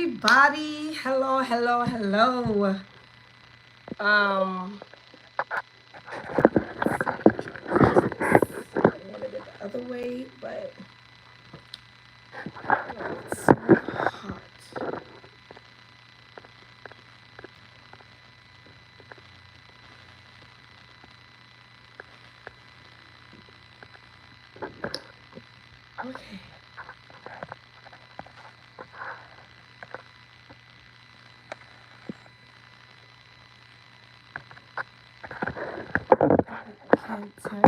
everybody. Hello, hello, hello. Um, I wanted it the other way, but it's so hot. Okay. Can't tell.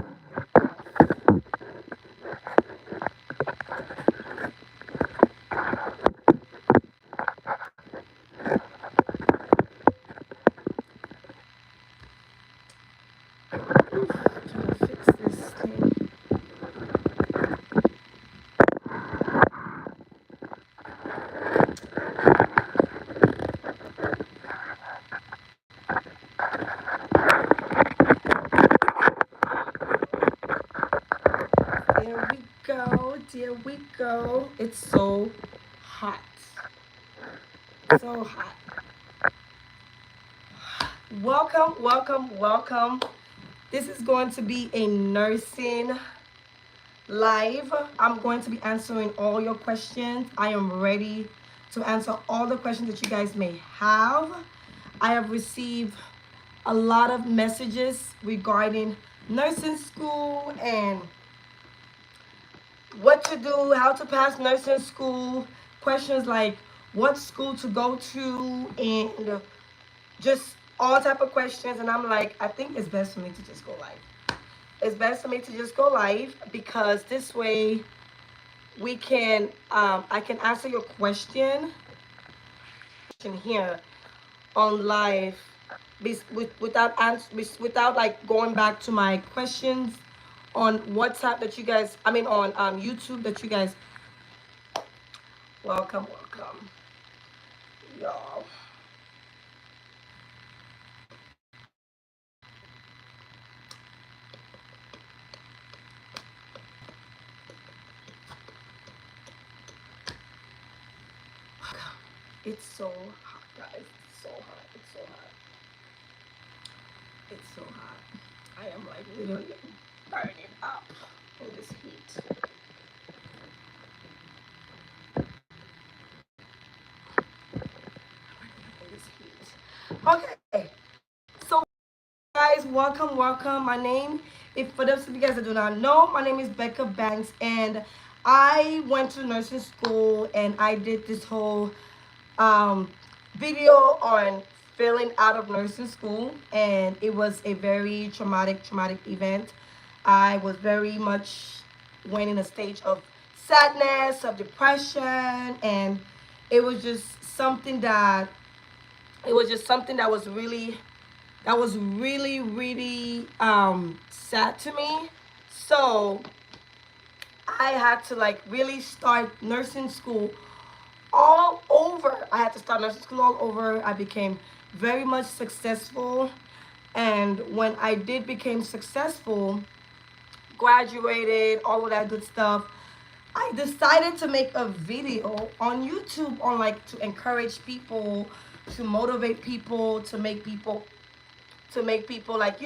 Trying to fix this thing. There we go. There we go. It's so hot. So hot. Welcome, welcome, welcome. This is going to be a nursing live. I'm going to be answering all your questions. I am ready to answer all the questions that you guys may have. I have received a lot of messages regarding nursing school and what to do, how to pass nursing school, questions like what school to go to, and just all type of questions. And I'm like, I think it's best for me to just go live. It's best for me to just go live because this way we can I can answer your question here on live without like going back to my questions on WhatsApp that you guys, I mean on YouTube that you guys. Welcome, welcome, y'all. It's so hot, guys. It's so hot. It's so hot. It's so hot. I am like literally burning up in this heat. In this heat. Okay. So guys, welcome, welcome. My name, if for those of you guys that do not know, my name is BECCA Bangs, and I went to nursing school and I did this whole um, video on failing out of nursing school, and it was a very traumatic event. I was very much went in a stage of sadness, of depression, and it was just something that really sad to me. So I had to like really start nursing school all over. I had to start nursing school all over. I became very much successful, and when I did became successful, graduated, all of that good stuff, I decided to make a video on YouTube on like to encourage people, to motivate people, to make people like,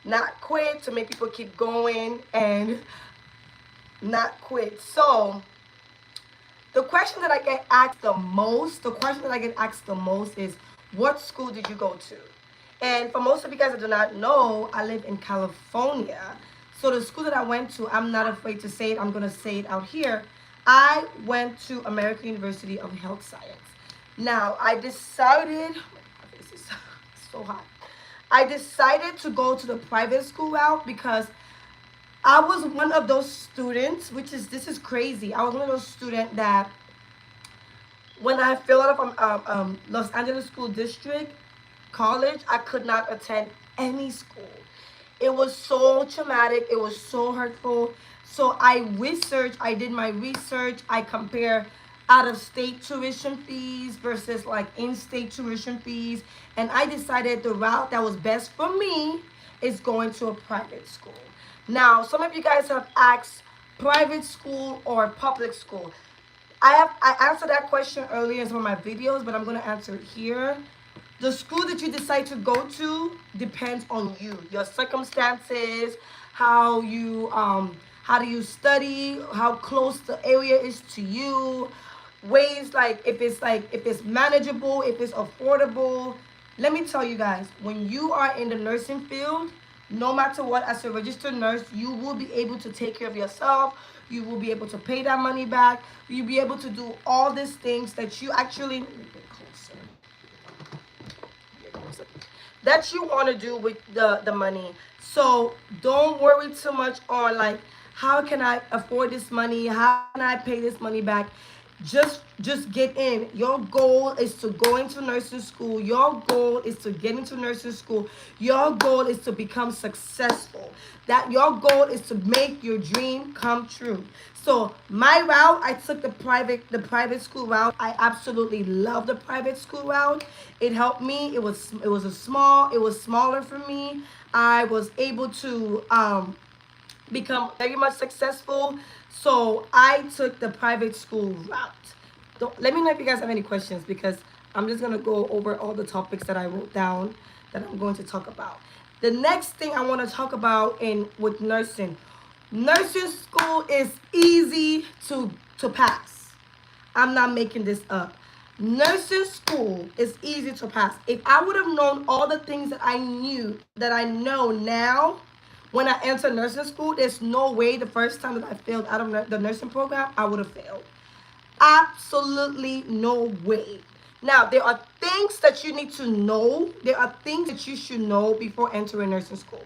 not quit, to make people keep going and not quit. So the question that I get asked the most is, what school did you go to? And for most of you guys that do not know, I live in California. So the school that I went to, I'm not afraid to say it. I'm going to say it out here. I went to American University of Health Science. Now, I decided, my face is so hot. I decided to go to the private school route because I was one of those students, this is crazy. I was one of those students that when I filled out from Los Angeles School District College, I could not attend any school. It was so traumatic. It was so hurtful. So I did my research. I compare out of state tuition fees versus like in-state tuition fees. And I decided the route that was best for me is going to a private school. Now, some of you guys have asked private school or public school. I answered that question earlier in some of my videos, but I'm gonna answer it here. The school that you decide to go to depends on you, your circumstances, how do you study, how close the area is to you, ways like if it's manageable, if it's affordable. Let me tell you guys, when you are in the nursing field, no matter what, as a registered nurse, you will be able to take care of yourself. You will be able to pay that money back. You'll be able to do all these things that you actually that you want to do with the money. So don't worry too much on like how can I afford this money? How can I pay this money back? Just get in. Your goal is to go into nursing school. Your goal is to get into nursing school. Your goal is to become successful. That your goal is to make your dream come true. So my route, I took the private school route. I absolutely love the private school route. It helped me. It was smaller for me. I was able to become very much successful. So I took the private school route. Let me know if you guys have any questions, because I'm just going to go over all the topics that I wrote down that I'm going to talk about. The next thing I want to talk about with nursing. Nursing school is easy to pass. I'm not making this up. Nursing school is easy to pass. If I would have known all the things that I know now, when I entered nursing school, there's no way the first time that I failed out of the nursing program, I would have failed. Absolutely no way. Now, there are things that you need to know. There are things that you should know before entering nursing school.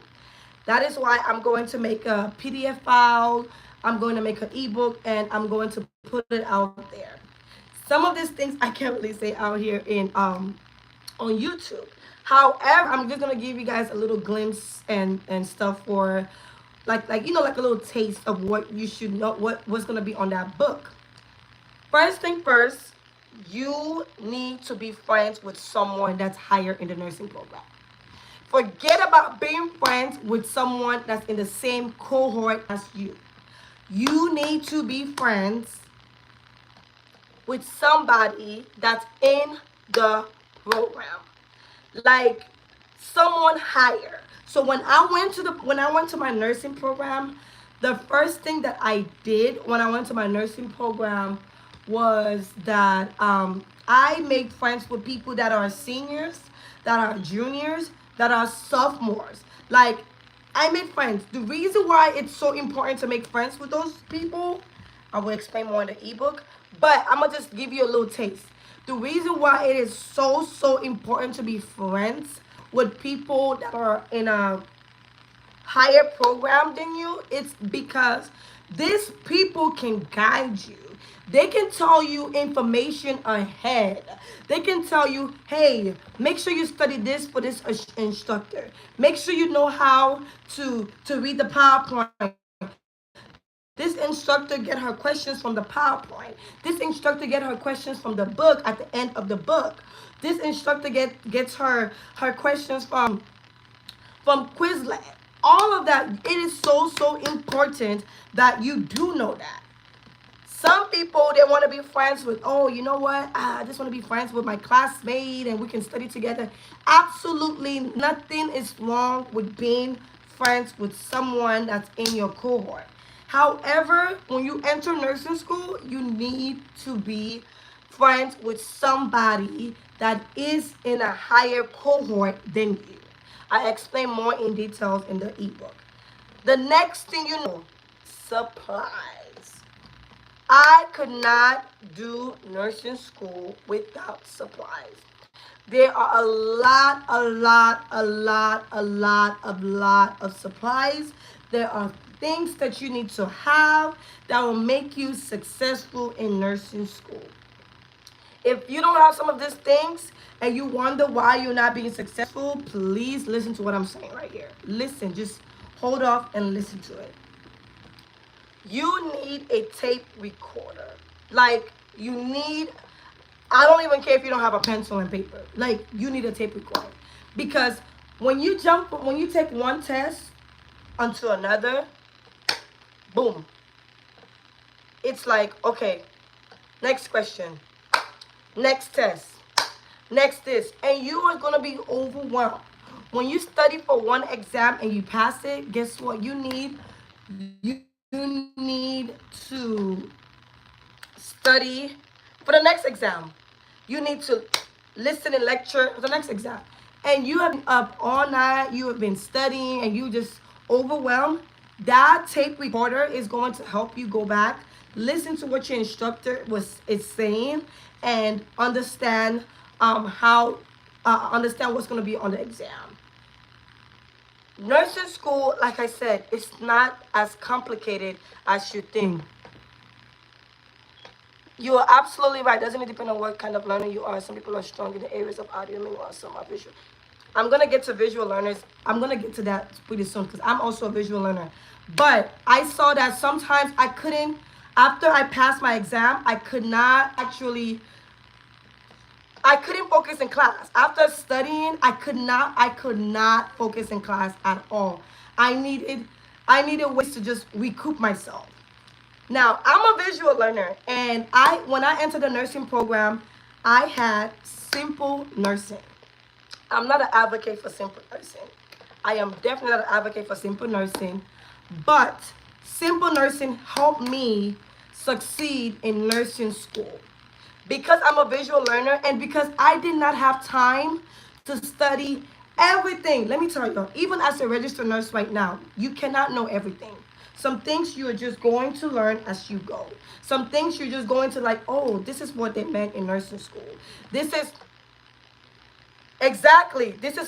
That is why I'm going to make a PDF file. I'm going to make an ebook, and I'm going to put it out there. Some of these things I can't really say out here on YouTube. However, I'm just gonna give you guys a little glimpse and stuff for like like a little taste of what you should know, what's gonna be on that book. First thing first, you need to be friends with someone that's higher in the nursing program. Forget about being friends with someone that's in the same cohort as you. You need to be friends with somebody that's in the program, like someone higher. So when I went to my nursing program, the first thing that I did when I went to my nursing program was that I made friends with people that are seniors, that are juniors, that are sophomores. Like, I made friends. The reason why it's so important to make friends with those people, I will explain more in the ebook, but I'm gonna just give you a little taste. The reason why it is so important to be friends with people that are in a higher program than you, it's because these people can guide you. They can tell you information ahead. They can tell you, hey, make sure you study this for this instructor. Make sure you know how to read the PowerPoint. This instructor get her questions from the PowerPoint. This instructor get her questions from the book at the end of the book. This instructor gets her questions from Quizlet. All of that, it is so important that you do know that. Some people, they want to be friends with, oh, you know what? I just want to be friends with my classmate and we can study together. Absolutely nothing is wrong with being friends with someone that's in your cohort. However, when you enter nursing school, you need to be friends with somebody that is in a higher cohort than you. I explain more in details in the ebook. The next thing you know, supplies. I could not do nursing school without supplies. There are a lot of supplies. There are things that you need to have that will make you successful in nursing school. If you don't have some of these things and you wonder why you're not being successful, please listen to what I'm saying right here. Listen, just hold off and listen to it. You need a tape recorder. Like, I don't even care if you don't have a pencil and paper. Like, you need a tape recorder. Because when you take one test onto another, boom. It's like, okay, next question, next test, next this, and you are going to be overwhelmed. When you study for one exam and you pass it, guess what? You need to study for the next exam. You need to listen and lecture for the next exam. And you have been up all night, you have been studying, and you just overwhelmed. That tape recorder is going to help you go back, listen to what your instructor is saying, and how understand what's going to be on the exam. Nursing school, like I said, it's not as complicated as you think. You are absolutely right. Doesn't it depend on what kind of learner you are? Some people are strong in the areas of audio, meanwhile some are visual. I'm going to get to visual learners. I'm going to get to that pretty soon because I'm also a visual learner. But I saw that sometimes I couldn't, after I passed my exam, I couldn't focus in class. After studying, I could not focus in class at all. I needed ways to just recoup myself. Now, I'm a visual learner, and when I entered the nursing program, I had simple nursing. I'm not an advocate for simple nursing. I am definitely not an advocate for simple nursing, but simple nursing helped me succeed in nursing school. Because I'm a visual learner and because I did not have time to study everything. Let me tell you, even as a registered nurse right now, you cannot know everything. Some things you are just going to learn as you go. Some things you're just going to like, oh, this is what they meant in nursing school. This is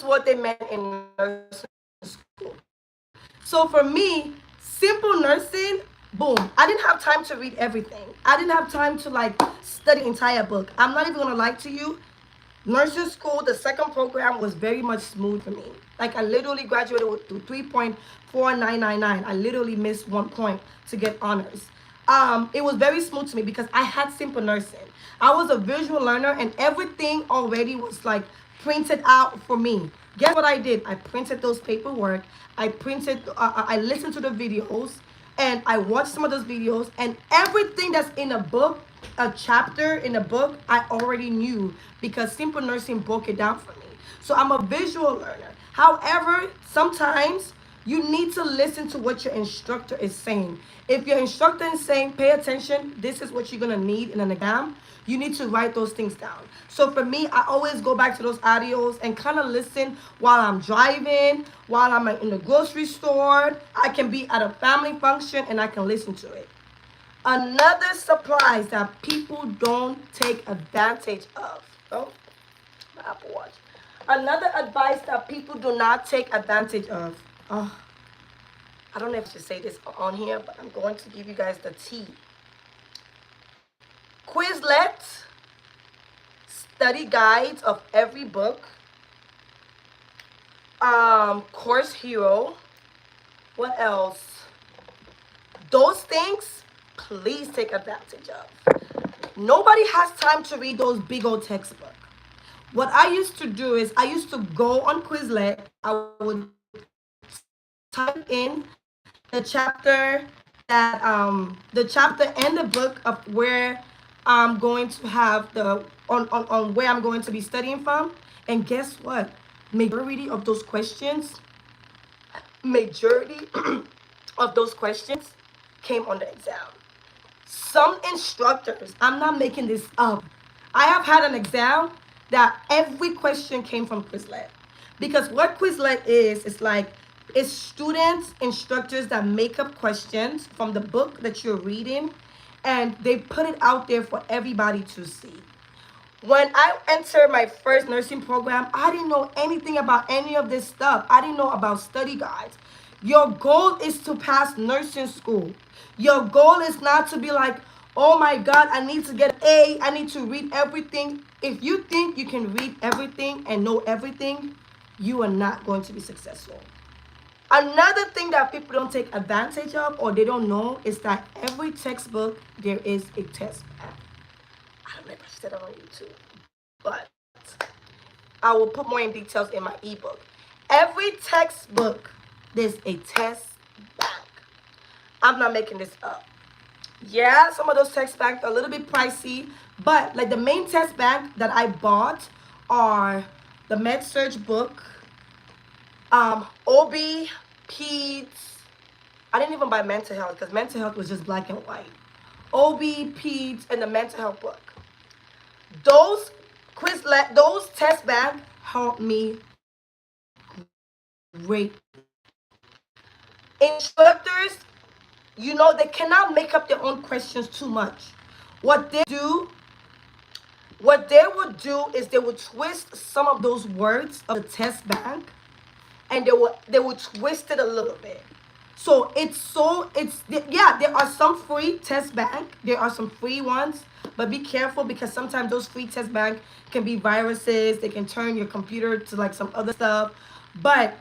what they meant in nursing school. So for me, simple nursing, boom. I didn't have time to read everything. I didn't have time to like study the entire book. I'm not even gonna lie to you. Nursing school, the second program was very much smooth for me. Like I literally graduated with 3.4999. I literally missed 1 point to get honors. It was very smooth to me because I had simple nursing. I was a visual learner and everything already was like printed out for me. Guess what I did? I printed those paperwork. I listened to the videos and I watched some of those videos, and everything that's in a book, a chapter in a book, I already knew because simple nursing broke it down for me. So I'm a visual learner. However, sometimes you need to listen to what your instructor is saying. If your instructor is saying, pay attention, this is what you're going to need in an exam, you need to write those things down. So for me, I always go back to those audios and kind of listen while I'm driving, while I'm in the grocery store. I can be at a family function and I can listen to it. Another surprise that people don't take advantage of. Oh, my Apple Watch. Another advice that people do not take advantage of. Oh, I don't know if I should say this on here, but I'm going to give you guys the tea. Quizlet, study guides of every book, Course Hero, what else? Those things, please take advantage of. Nobody has time to read those big old textbooks. What I used to do is I used to go on Quizlet. I would type in the chapter the chapter and the book of where I'm going to have on where I'm going to be studying from. And guess what? Majority of those questions came on the exam. Some instructors, I'm not making this up. I have had an exam that every question came from Quizlet. Because what Quizlet is, it's students, instructors that make up questions from the book that you're reading, and they put it out there for everybody to see. When I entered my first nursing program, I didn't know anything about any of this stuff. I didn't know about study guides. Your goal is to pass nursing school. Your goal is not to be like, oh my God, I need to get an A. I need to read everything. If you think you can read everything and know everything, you are not going to be successful. Another thing that people don't take advantage of or they don't know is that every textbook, there is a test pack. I don't know if I said it on YouTube, but I will put more in details in my ebook. Every textbook, there's a test bank. I'm not making this up. Yeah, some of those test banks are a little bit pricey, but like the main test bank that I bought are the MedSurge book, OB, Peds. I didn't even buy mental health because mental health was just black and white. OB, Peds, and the mental health book. Those those test bank helped me great. Instructors, you know, they cannot make up their own questions too much. What they do, what they would do is they would twist some of those words of the test bank, and they would twist it a little bit. So it's yeah, there are some free test bank. There are some free ones, but be careful because sometimes those free test bank can be viruses. They can turn your computer to like some other stuff. But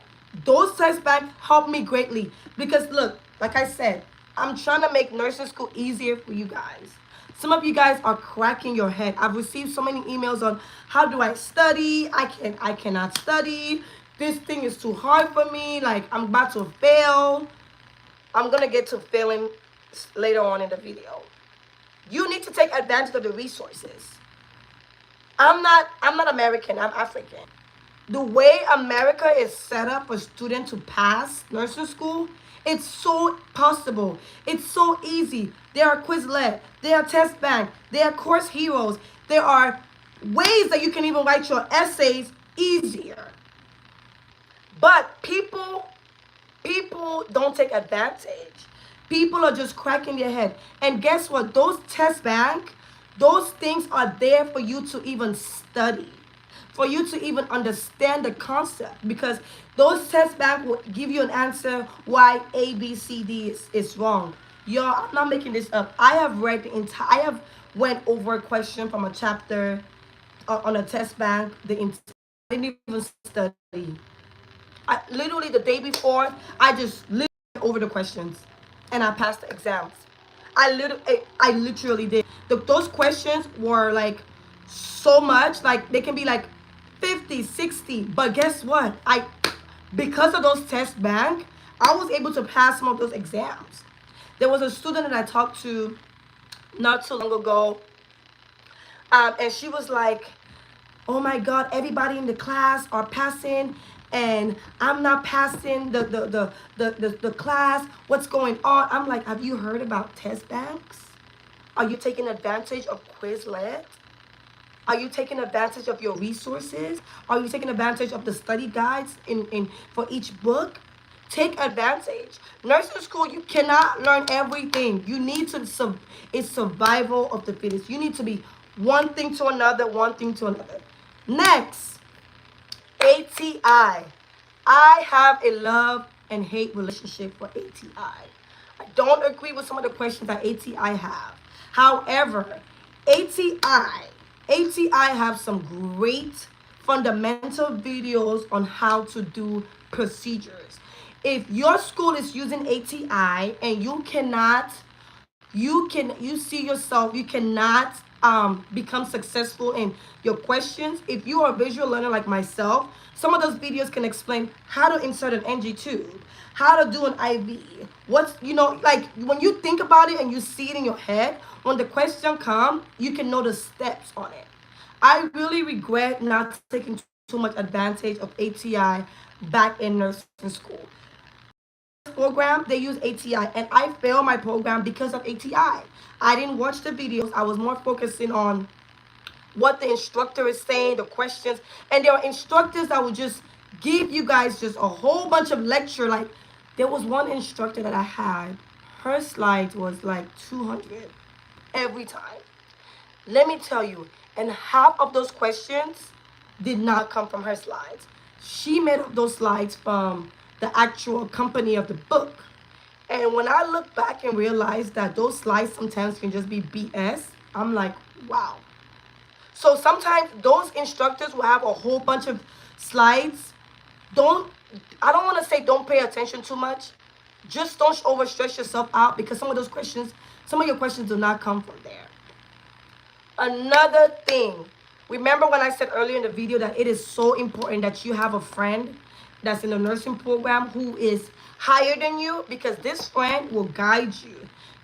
those test bank help me greatly because look, like I said, I'm trying to make nursing school easier for you guys. Some of you guys are cracking your head. I've received so many emails on how do I study? I cannot study. This thing is too hard for me. Like I'm about to fail. I'm gonna get to failing later on in the video. You need to take advantage of the resources. I'm not American, I'm African. The way America is set up for students to pass nursing school, it's so possible. It's so easy. There are Quizlet, there are test bank, there are course heroes. There are ways that you can even write your essays easier. But people don't take advantage. People are just cracking their head. And guess what? Those test bank, those things are there for you to even study, for you to even understand the concept. Because those test bank will give you an answer why A, B, C, D is wrong. Y'all, I'm not making this up. I have read the entire, I have went over a question from a chapter on a test bank. I didn't even study. Literally the day before, I just literally went over the questions and I passed the exams. I literally did. Those questions were like so much, like they can be like 50, 60. But guess what? Because of those test bank, I was able to pass some of those exams. There was a student that I talked to not too long ago, and she was like, oh my god, everybody in the class are passing and I'm not passing the class. What's going on? I'm like, have you heard about test banks? Are you taking advantage of Quizlet? Are you taking advantage of your resources? Are you taking advantage of the study guides in for each book? Take advantage. Nursing school, you cannot learn everything. You need to, it's survival of the fittest. You need to be one thing to another, one thing to another. Next, ATI. I have a love and hate relationship for ATI. I don't agree with some of the questions that ATI have. However, ATI have some great fundamental videos on how to do procedures. If your school is using ATI and you see yourself, you cannot become successful in your questions. If you are a visual learner like myself, some of those videos can explain how to insert an NG tube, how to do an IV. What's, like when you think about it and you see it in your head, when the question comes, you can know the steps on it. I really regret not taking too much advantage of ATI back in nursing school. Program, they use ATI, and I failed my program because of ATI. I didn't watch the videos. I was more focusing on what the instructor is saying, the questions, and there are instructors that will just give you guys just a whole bunch of lecture. Like there was one instructor that I had, her slides was like 200 every time. Let me tell you, and half of those questions did not come from her slides. She made up those slides from the actual company of the book. And when I look back and realize that those slides sometimes can just be BS, I'm like, wow. So sometimes those instructors will have a whole bunch of slides. I don't want to say don't pay attention too much. Just don't overstress yourself out because some of your questions do not come from there. Another thing, remember when I said earlier in the video that it is so important that you have a friend that's in the nursing program who is higher than you, because this friend will guide you.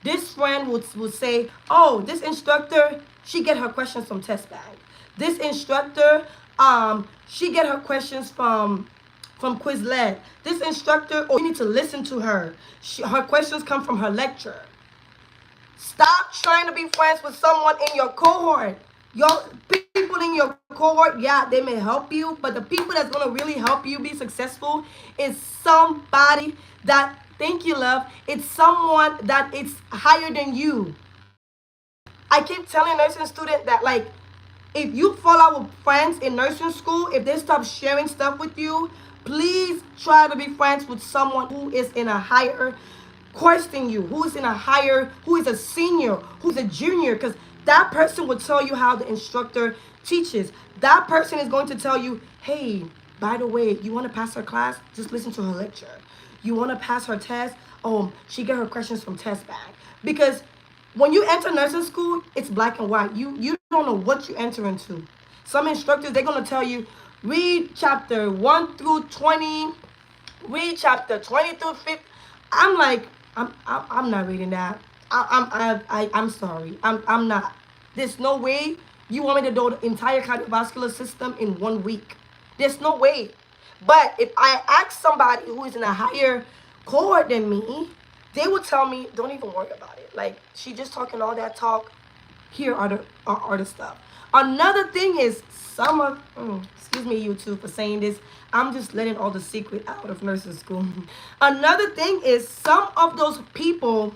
This friend would say, oh, this instructor, she get her questions from test bag. This instructor, she get her questions from Quizlet. This instructor, oh, you need to listen to her. Her questions come from her lecture. Stop trying to be friends with someone in your cohort. Your people in your cohort, yeah, they may help you, but the people that's gonna really help you be successful is somebody that, thank you, love, it's someone that it's higher than you. I keep telling nursing students that, like, if you fall out with friends in nursing school, if they stop sharing stuff with you, please try to be friends with someone who is in a higher course than you, who is in a higher, who is a senior, who's a junior, because that person will tell you how the instructor teaches. That person is going to tell you, hey, by the way, you want to pass her class? Just listen to her lecture. You want to pass her test? Oh, she get her questions from test bag. Because when you enter nursing school, it's black and white. You don't know what you enter into. Some instructors, they're going to tell you, read chapter 1 through 20, read chapter 20 through 50. I'm like, I'm not reading that. I'm sorry. I'm not. There's no way you want me to do the entire cardiovascular system in 1 week. There's no way. But if I ask somebody who is in a higher cohort than me, they will tell me, don't even worry about it. Like, she just talking all that talk. Here are the stuff. Another thing is excuse me, YouTube, for saying this. I'm just letting all the secret out of nursing school. Another thing is some of those people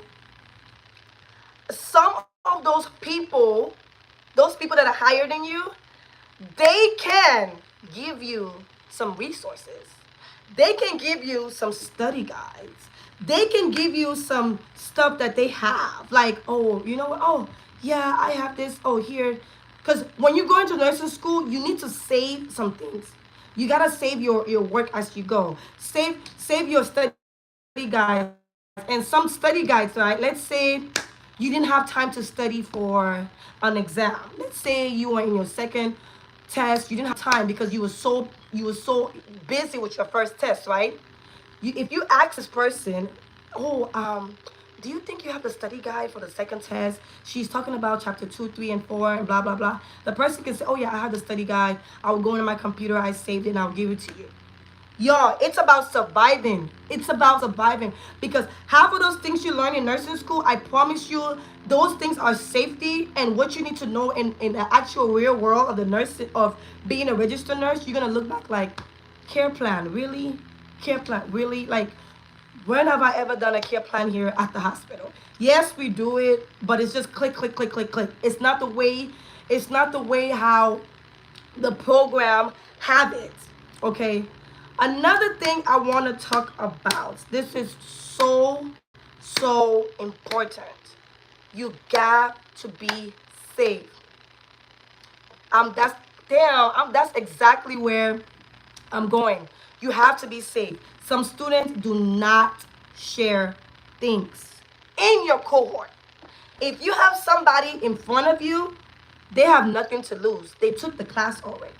that are higher than you, they can give you some resources. They can give you some study guides. They can give you some stuff that they have. Like, oh, you know what? Oh, yeah, I have this. Oh, here. Because when you go into nursing school, you need to save some things. You got to save your work as you go. Save your study guides. And some study guides, right? Let's say you didn't have time to study for an exam. Let's say you were in your second test. You didn't have time because you were so busy with your first test, right? If you ask this person, oh, do you think you have the study guide for the second test? She's talking about chapter 2, 3, and 4, and blah, blah, blah. The person can say, oh, yeah, I have the study guide. I will go into my computer, I saved it, and I'll give it to you. Y'all, it's about surviving. It's about surviving. Because half of those things you learn in nursing school, I promise you, those things are safety and what you need to know in the actual real world of the nurse, of being a registered nurse. You're going to look back like, care plan, really? Care plan, really? Like, when have I ever done a care plan here at the hospital? Yes, we do it, but it's just click, click, click, click, click. It's not the way how the program have it, okay? Another thing I want to talk about, this is so important. You got to be safe. That's exactly where I'm going. You have to be safe. Some students do not share things in your cohort. If you have somebody in front of you, they have nothing to lose. They took the class already.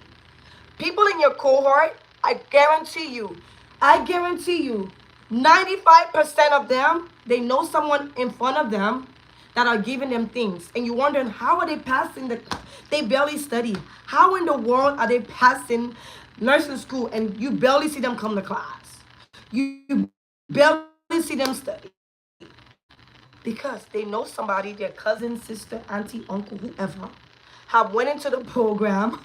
People in your cohort, I guarantee you, 95% of them, they know someone in front of them that are giving them things. And you're wondering, how are they passing they barely study. How in the world are they passing nursing school and you barely see them come to class? You barely see them study. Because they know somebody, their cousin, sister, auntie, uncle, whoever, have went into the program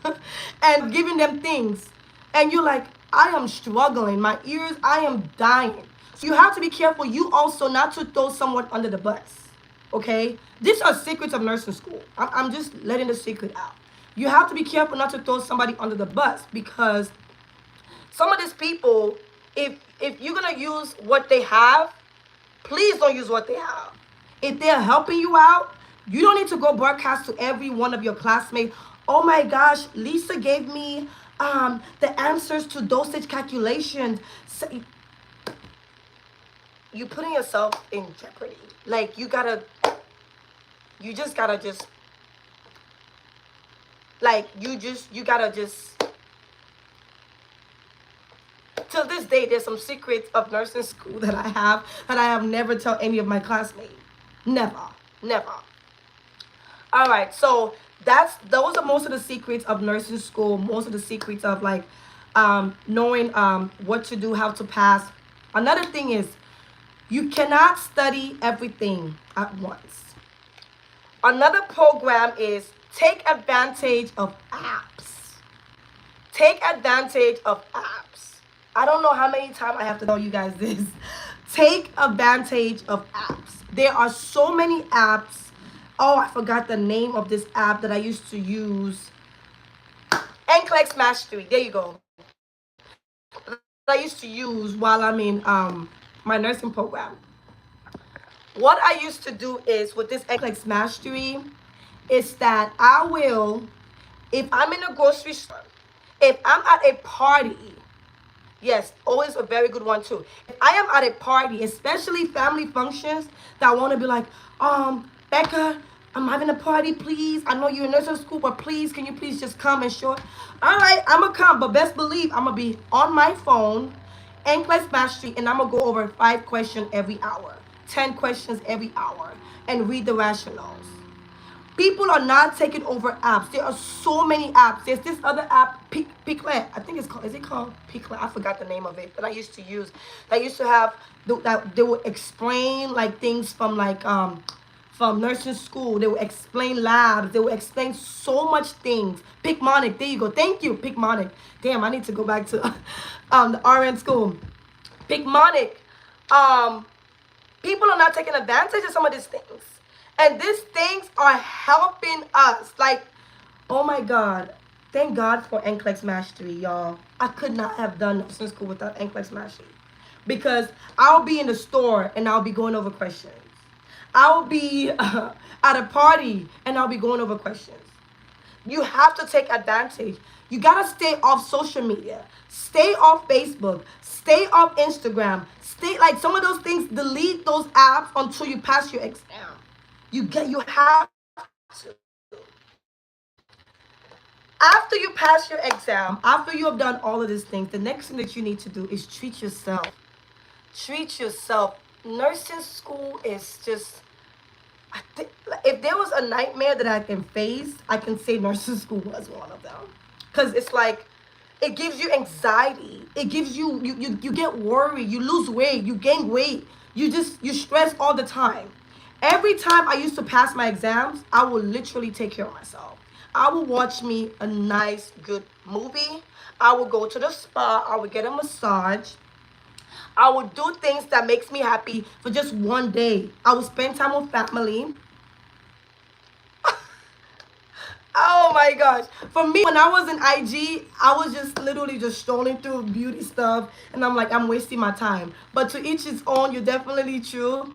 and given them things. And you're like, I am struggling. My ears, I am dying. So you have to be careful, you also, not to throw someone under the bus. Okay? These are secrets of nursing school. I'm just letting the secret out. You have to be careful not to throw somebody under the bus, because some of these people, if you're going to use what they have, please don't use what they have. If they're helping you out, you don't need to go broadcast to every one of your classmates. Oh my gosh, Lisa gave me the answers to dosage calculations. So, you're putting yourself in jeopardy. Like, you gotta just, till this day, there's some secrets of nursing school that I have never tell any of my classmates. Never, never. All right, so those are most of the secrets of nursing school. Most of the secrets of like knowing what to do, how to pass. Another thing is you cannot study everything at once. Another program is take advantage of apps. Take advantage of apps. I don't know how many times I have to tell you guys this. Take advantage of apps. There are so many apps. Oh, I forgot the name of this app that I used to use. NCLEX Mastery. There you go. That I used to use while I'm in my nursing program. What I used to do is with this NCLEX Mastery is that I will, if I'm in a grocery store, if I'm at a party, yes, always a very good one too. If I am at a party, especially family functions, that I want to be like, Becca, I'm having a party, please. I know you're in nursing school, but please, can you please just come and show it? All right, I'm going to come, but best believe I'm going to be on my phone, NCLEX Mastery, and I'm going to go over 5 questions every hour, 10 questions every hour, and read the rationales. People are not taking over apps. There are so many apps. There's this other app, Picklet. I think it's called, is it called Picklet? I forgot the name of it, but I used to use. I used to have, that they would explain like things from like, from nursing school. They would explain labs. They would explain so much things. Pickmonic, there you go. Thank you, Pickmonic. Damn, I need to go back to the RN school. Pickmonic. People are not taking advantage of some of these things. And these things are helping us. Like, oh my God. Thank God for NCLEX Mastery, y'all. I could not have done nursing school without NCLEX Mastery. Because I'll be in the store and I'll be going over questions. I'll be at a party and I'll be going over questions. You have to take advantage. You got to stay off social media. Stay off Facebook. Stay off Instagram. Stay, like some of those things, delete those apps until you pass your exam. You have to. After you pass your exam, after you have done all of these things, the next thing that you need to do is treat yourself. Treat yourself. Nursing school is just, I think, if there was a nightmare that I can face, I can say nursing school was one of them. Because it's like, it gives you anxiety. It gives you, you get worried. You lose weight. You gain weight. You stress all the time. Every time I used to pass my exams, I would literally take care of myself. I would watch me a nice, good movie. I would go to the spa. I would get a massage. I would do things that makes me happy for just one day. I would spend time with family. Oh my gosh. For me, when I was in IG, I was just literally just strolling through beauty stuff. And I'm like, I'm wasting my time. But to each his own, you're definitely true.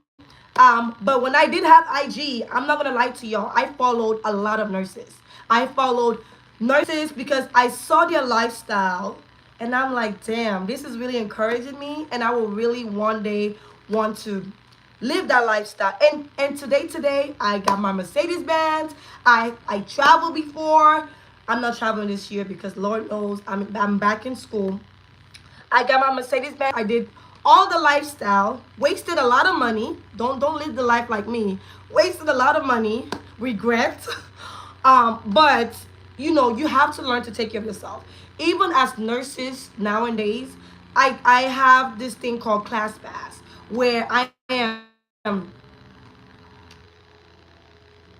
But when I did have IG, I'm not going to lie to y'all, I followed a lot of nurses. I followed nurses because I saw their lifestyle. And I'm like, damn, this is really encouraging me. And I will really one day want to live that lifestyle. And today, I got my Mercedes Benz. I traveled before. I'm not traveling this year because Lord knows I'm back in school. I got my Mercedes Benz. I did all the lifestyle, wasted a lot of money. Don't live the life like me. Wasted a lot of money, regret. But you know, you have to learn to take care of yourself. Even as nurses nowadays, I have this thing called Class Pass, where I am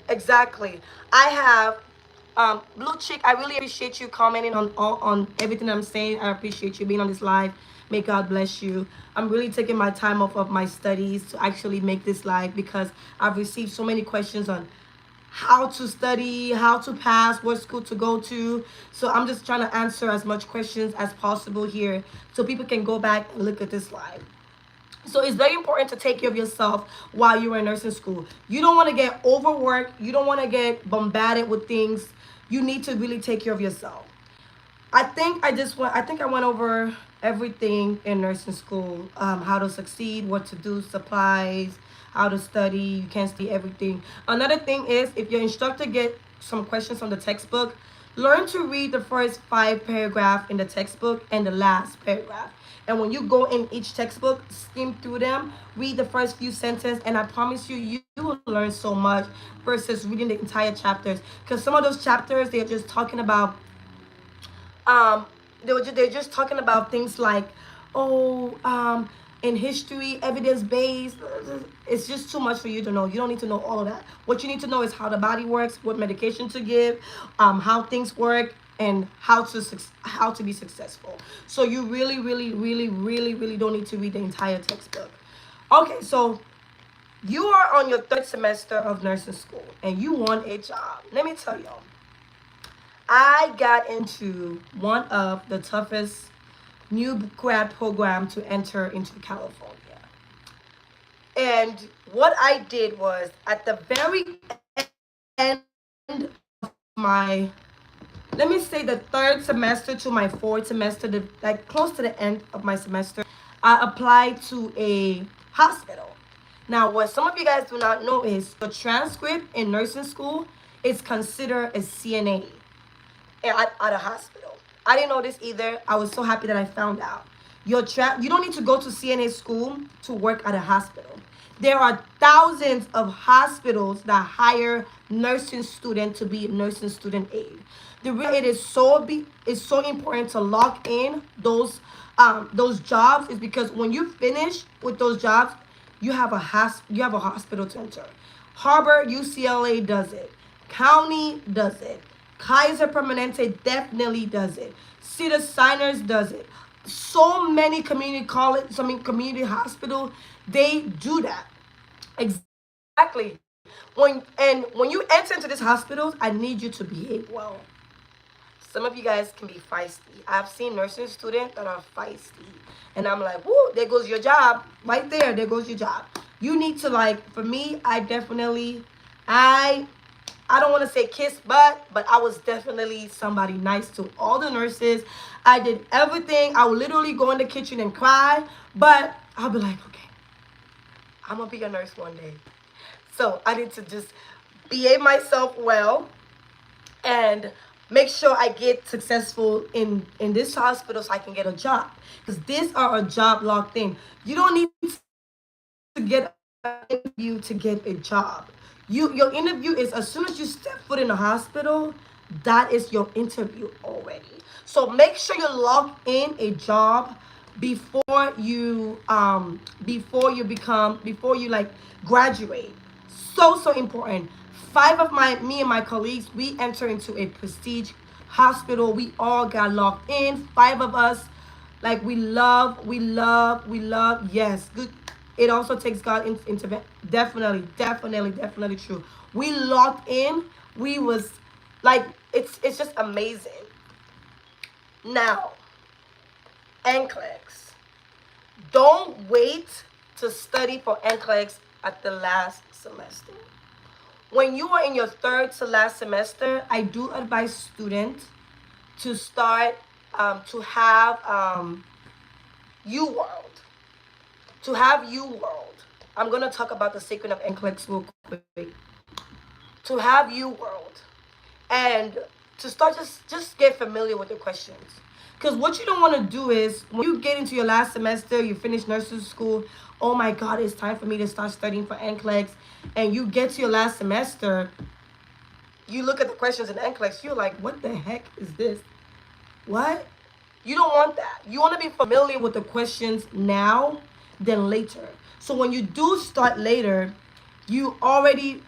exactly. I have Blue Chick. I really appreciate you commenting on everything I'm saying. I appreciate you being on this live. May God bless you. I'm really taking my time off of my studies to actually make this live because I've received so many questions on how to study, how to pass, what school to go to. So I'm just trying to answer as much questions as possible here so people can go back and look at this live. So it's very important to take care of yourself while you're in nursing school. You don't want to get overworked. You don't want to get bombarded with things. You need to really take care of yourself. I think I went over everything in nursing school. How to succeed, what to do, supplies, how to study. You can't study everything. Another thing is, if your instructor get some questions from the textbook, learn to read the first 5 paragraphs in the textbook and the last paragraph. And when you go in each textbook, skim through them, read the first few sentences, and I promise you, you will learn so much versus reading the entire chapters. Because some of those chapters, they're just talking about um, they're just talking about things like, oh, in history, evidence based. It's just too much for you to know. You don't need to know all of that. What you need to know is how the body works, what medication to give, how things work, and how to be successful. So you really, really, really, really, really don't need to read the entire textbook. Okay, so you are on your third semester of nursing school and you want a job. Let me tell y'all, I got into one of the toughest new grad program to enter into California. And what I did was at the very end of my, let me say the third semester to my fourth semester, like close to the end of my semester, I applied to a hospital. Now, what some of you guys do not know is the transcript in nursing school is considered a CNA at a hospital. I didn't know this either. I was so happy that I found out. You don't need to go to CNA school to work at a hospital. There are thousands of hospitals that hire nursing students to be nursing student aid. The real it is so important to lock in those jobs is because when you finish with those jobs, you have a hospital to enter. Harvard, UCLA does it. County does it. Kaiser Permanente definitely does it. Cedar Sinai does it. So many community hospital, they do that. Exactly. When you enter into these hospitals, I need you to behave well. Some of you guys can be feisty. I've seen nursing students that are feisty. And I'm like, whoo, there goes your job. Right there, there goes your job. You need to, like, for me, I don't want to say kiss butt, but I was definitely somebody nice to all the nurses. I did everything. I would literally go in the kitchen and cry, but I'll be like, okay, I'm going to be a nurse one day. So I need to just behave myself well and make sure I get successful in this hospital so I can get a job. Because these are a job locked in. You don't need to get an interview to get a job. Your interview is as soon as you step foot in the hospital, that is your interview already. So make sure you lock in a job before you like graduate. So important. Me and my colleagues, we enter into a prestige hospital. We all got locked in. 5 of us, like we love. Yes, good. It also takes God into definitely true. We locked in. We was like, it's just amazing. Now, NCLEX. Don't wait to study for NCLEX at the last semester. When you are in your third to last semester, I do advise students to start to have UWorld. To have UWorld. I'm going to talk about the secret of NCLEX real quick. To have UWorld. And to start just get familiar with the questions. Because what you don't want to do is, when you get into your last semester, you finish nursing school, oh my God, it's time for me to start studying for NCLEX. And you get to your last semester, you look at the questions in NCLEX, you're like, what the heck is this? What? You don't want that. You want to be familiar with the questions now than later. So when you do start later, you already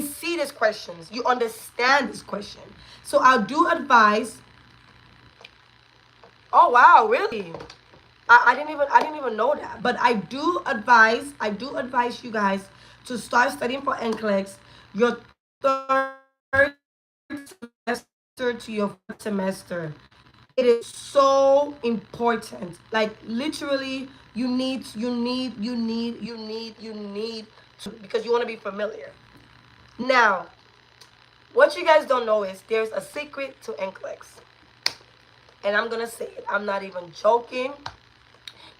see these questions. You understand this question. So I do advise. Oh wow, really? I didn't even know that. But I do advise you guys to start studying for NCLEX your third semester to your fourth semester. It is so important. Like literally, you need to, because you want to be familiar. Now, what you guys don't know is there's a secret to NCLEX. And I'm gonna say it. I'm not even joking.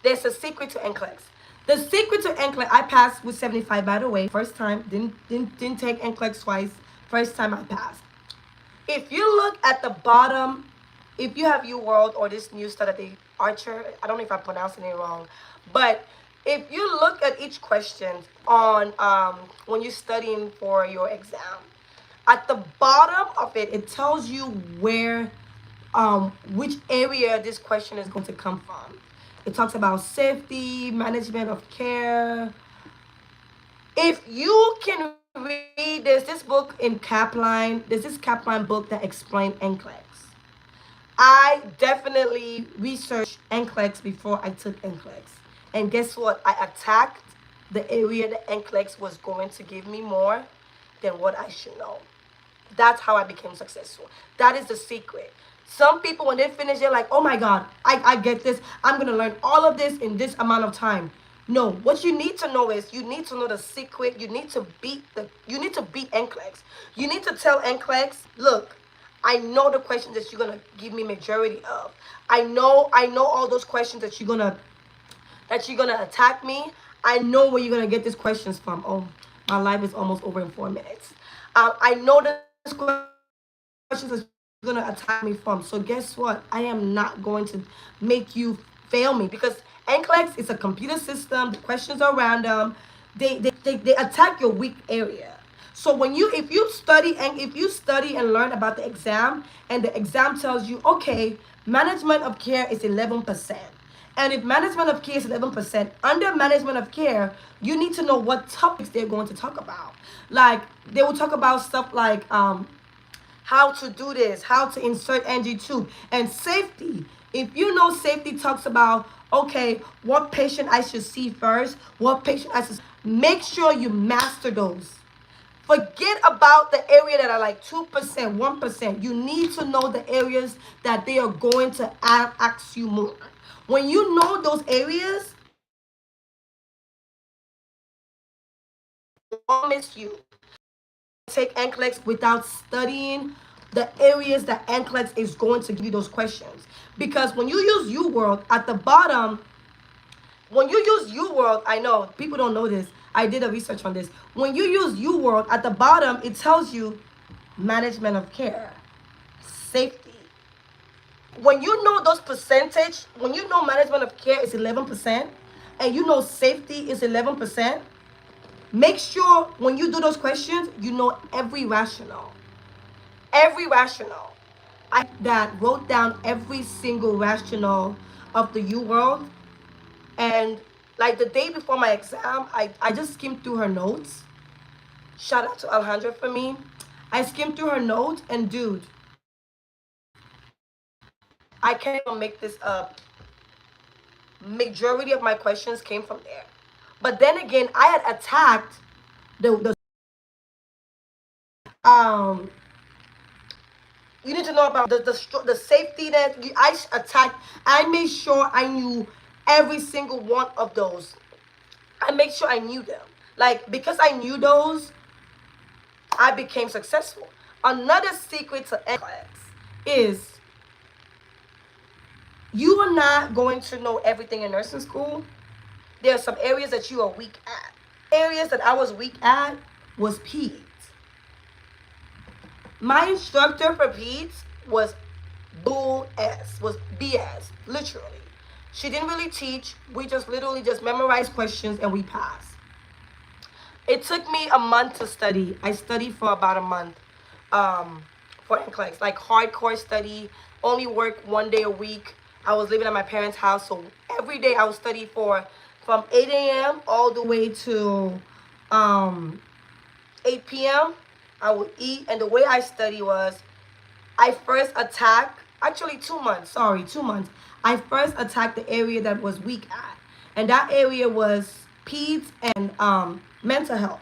There's a secret to NCLEX. The secret to NCLEX, I passed with 75, by the way. First time, didn't take NCLEX twice. First time I passed. If you look at the bottom, if you have UWorld or this new stuff that Archer. I don't know if I'm pronouncing it wrong, but if you look at each question on when you're studying for your exam, at the bottom of it, it tells you where which area this question is going to come from. It talks about safety, management of care. If you can read, this book in Kaplan, there's this Kaplan book that explains NCLEX. I definitely researched NCLEX before I took NCLEX. And guess what? I attacked the area that NCLEX was going to give me more than what I should know. That's how I became successful. That is the secret. Some people, when they finish, they're like, oh my God, I get this. I'm going to learn all of this in this amount of time. No, what you need to know is you need to know the secret. You need to beat NCLEX. You need to tell NCLEX, look, I know the questions that you're gonna give me majority of. I know all those questions that you're gonna attack me. I know where you're gonna get these questions from. Oh, my life is almost over in 4 minutes. I know this questions that you're gonna attack me from. So guess what? I am not going to make you fail me, because NCLEX is a computer system. The questions are random. They attack your weak area. So if you study and learn about the exam, and the exam tells you, okay, management of care is 11%. And if management of care is 11%, under management of care, you need to know what topics they're going to talk about. Like, they will talk about stuff like how to do this, how to insert NG tube, and safety. If you know safety talks about, okay, what patient I should see first, what patient I should, make sure you master those. Forget about the area that are like 2%, 1%. You need to know the areas that they are going to ask you more. When you know those areas, I promise you, take NCLEX without studying the areas that NCLEX is going to give you those questions. Because when you use UWorld at the bottom, when you use UWorld, I know people don't know this. I did a research on this. When you use UWorld at the bottom, it tells you management of care, safety. When you know those percentage, when you know management of care is 11%, and you know safety is 11%, make sure when you do those questions, you know every rationale. Every rationale. I wrote down every single rationale of the UWorld. And like the day before my exam, I just skimmed through her notes. Shout out to Alejandra for me. I skimmed through her notes, and dude, I can't even make this up. Majority of my questions came from there. But then again, I had attacked the you need to know about the safety that I attacked. I made sure I knew every single one of those. I made sure I knew them. Like, because I knew those, I became successful. Another secret to NCLEX is you are not going to know everything in nursing school. There are some areas that you are weak at. Areas that I was weak at was peds. My instructor for peds was was BS, literally. She didn't really teach. We just literally just memorized questions and we passed. It took me a month to study. I studied for about a month for NCLEX, like hardcore study, only work 1 day a week. I was living at my parents' house, so every day I would study from 8 a.m. all the way to 8 p.m. I would eat, and the way I study was, I first attacked, actually 2 months, 2 months. I first attacked the area that was weak at, and that area was peds and mental health.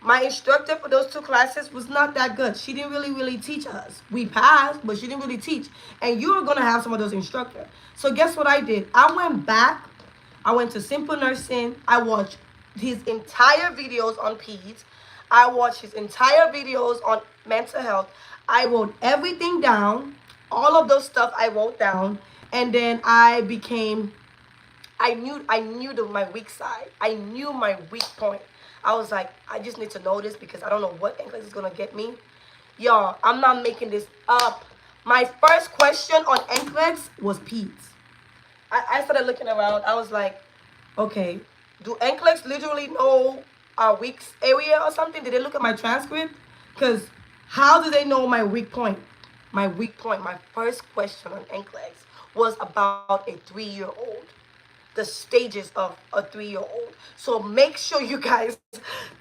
My instructor for those 2 classes was not that good. She didn't really teach us. We passed, but she didn't really teach. And you are going to have some of those instructors. So guess what I did? I went back. I went to Simple Nursing. I watched his entire videos on peds. I watched his entire videos on mental health. I wrote everything down. All of those stuff I wrote down. And then I knew my weak side. I knew my weak point. I was like, I just need to know this because I don't know what NCLEX is going to get me. Y'all, I'm not making this up. My first question on NCLEX was peds. I started looking around. I was like, okay, do NCLEX literally know our weak area or something? Did they look at my transcript? Because how do they know my weak point? My weak point, my first question on NCLEX was about a 3-year-old, the stages of a 3-year-old. So make sure you guys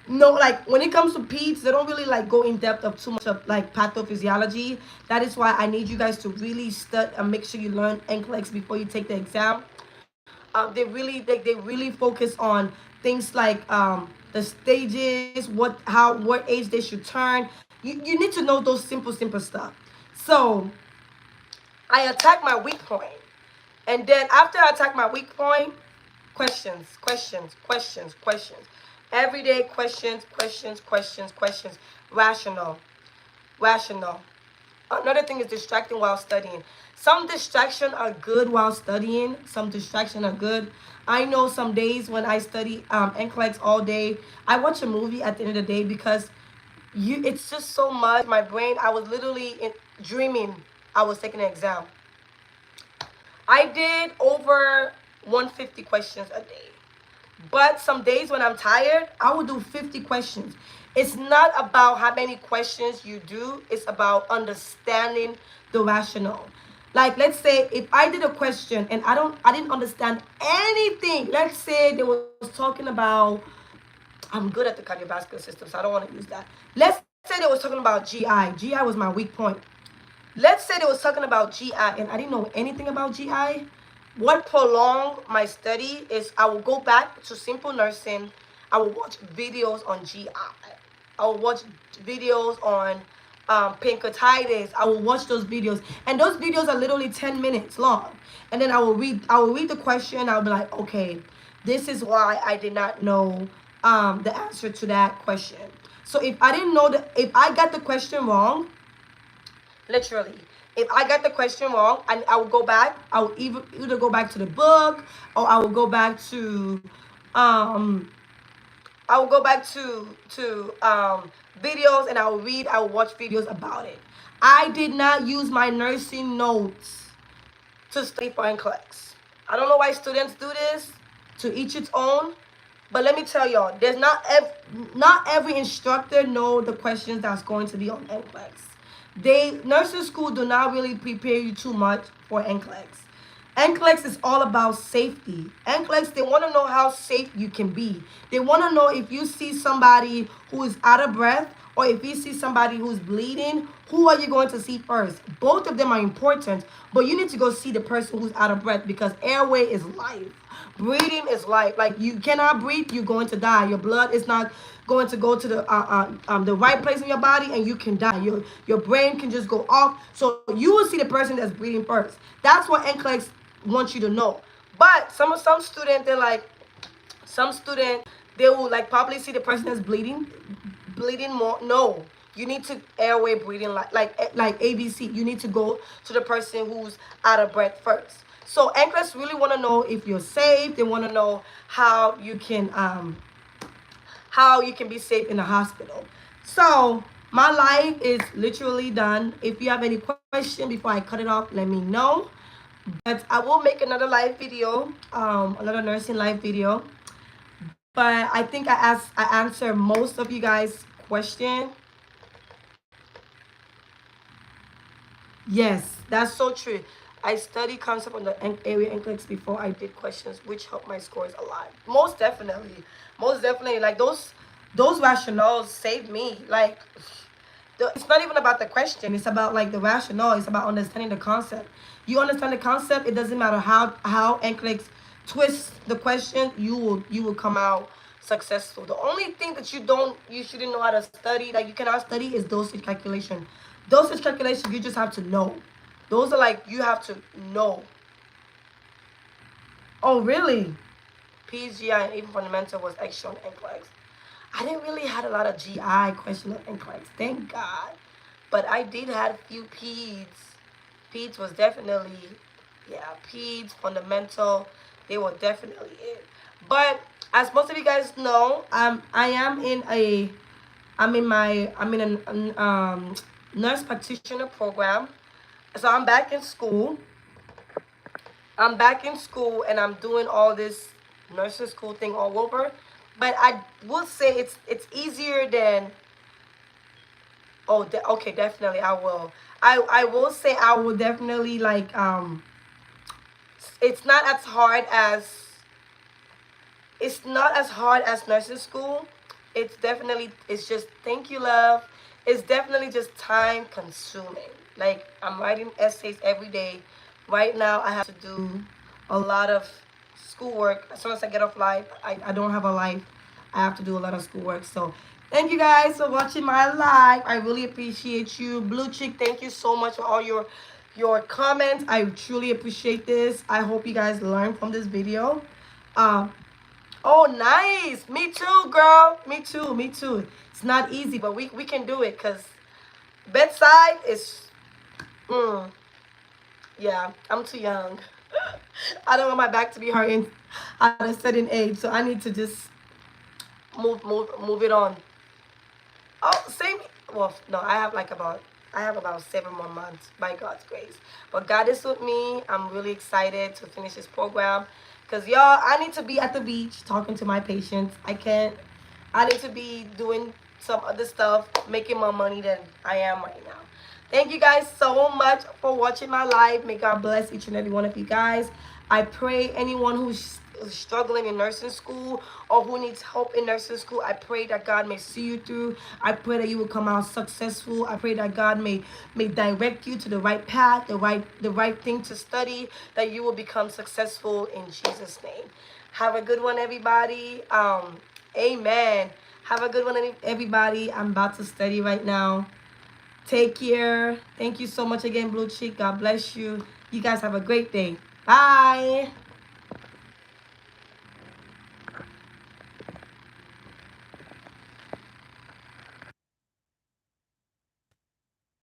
know, like when it comes to peds, they don't really like go in depth of too much of like pathophysiology. That is why I need you guys to really study and make sure you learn NCLEX before you take the exam. They really focus on things like the stages, what age they should turn. You need to know those simple stuff. So I attack my weak point. And then after I attack my weak point, questions. Everyday questions. Rational. Rational. Another thing is distracting while studying. Some distraction are good while studying. Some distraction are good. I know some days when I study NCLEX all day, I watch a movie at the end of the day because it's just so much. My brain, I was literally dreaming I was taking an exam. I did over 150 questions a day. But some days when I'm tired, I will do 50 questions. It's not about how many questions you do, it's about understanding the rationale. Like let's say if I did a question and I didn't understand anything. Let's say they was talking about, I'm good at the cardiovascular system, so I don't want to use that. Let's say they was talking about GI. GI was my weak point. Let's say they was talking about GI and I didn't know anything about GI. What prolonged my study is I will go back to simple nursing. I will watch videos on GI. I will watch videos on pancreatitis. I will watch those videos, and those videos are literally 10 minutes long. And then I will read the question. I'll be like, okay, this is why I did not know the answer to that question. So if I didn't know if I got the question wrong, literally, if I got the question wrong, and I will go back, I will either go back to the book, or I will go back to um videos, and I will watch videos about it. I did not use my nursing notes to study for NCLEX. I don't know why students do this. To each its own. But let me tell y'all, there's not every instructor know the questions that's going to be on NCLEX. Nursing school do not really prepare you too much for NCLEX. NCLEX is all about safety. NCLEX, they want to know how safe you can be. They want to know if you see somebody who is out of breath or if you see somebody who's bleeding, who are you going to see first? Both of them are important, but you need to go see the person who's out of breath because airway is life. Breathing is life. Like you cannot breathe, you're going to die. Your blood is not going to go to the right place in your body, and you can die. Your brain can just go off. So you will see the person that's breathing first. That's what NCLEX wants you to know. But some student, some student, they will like probably see the person that's bleeding more. No, you need to airway breathing like ABC. You need to go to the person who's out of breath first. So NCLEX really want to know if you're safe. They want to know how you can be safe in the hospital. So my live is literally done. If you have any question before I cut it off, let me know. But I will make another live video, another nursing live video. But I think I answer most of you guys' question. Yes, that's so true. I studied concept on the area NCLEX before I did questions, which helped my scores a lot. Most definitely. Like those rationales saved me. Like it's not even about the question. It's about like the rationale. It's about understanding the concept. You understand the concept. It doesn't matter how NCLEX twists the question. You will come out successful. The only thing that you shouldn't know how to study, like you cannot study, is dosage calculation. Dosage calculation, you just have to know. Those are like, you have to know. Oh, really? PGI and even fundamental was extra on NCLEX. I didn't really had a lot of GI questions on NCLEX, thank God. But I did have a few peds. Peds was definitely, peds, fundamental, they were definitely it. But as most of you guys know, I'm in a nurse practitioner program. So I'm back in school. I'm back in school and I'm doing all this nursing school thing all over. But I will say it's easier than, oh, okay, definitely I will. I will say I will definitely like it's not as hard as nursing school. It's just, thank you, love. It's definitely just time consuming. Like, I'm writing essays every day. Right now I have to do a lot of schoolwork. As soon as I get off live, I don't have a life. I have to do a lot of schoolwork. So thank you guys for watching my live. I really appreciate you. Blue Chick, thank you so much for all your comments. I truly appreciate this. I hope you guys learned from this video. um Oh, nice. Me too, girl. Me too. Me too. It's not easy, but we can do it, because bedside is, mm, yeah, I'm too young. I don't want my back to be hurting at a certain age, so I need to just move it on. Oh, same. Well, no, I have about 7 more months by God's grace. But God is with me. I'm really excited to finish this program, because y'all, I need to be at the beach talking to my patients. I need to be doing some other stuff, making more money than I am right now. Thank you guys so much for watching my live. May God bless each and every one of you guys. I pray anyone who's struggling in nursing school or who needs help in nursing school, I pray that God may see you through. I pray that you will come out successful. I pray that God may direct you to the right path, the right thing to study, that you will become successful in Jesus' name. Have a good one, everybody. Amen. Have a good one, everybody. I'm about to study right now. Take care. Thank you so much again, Blue Chick. God bless you. You guys have a great day. Bye.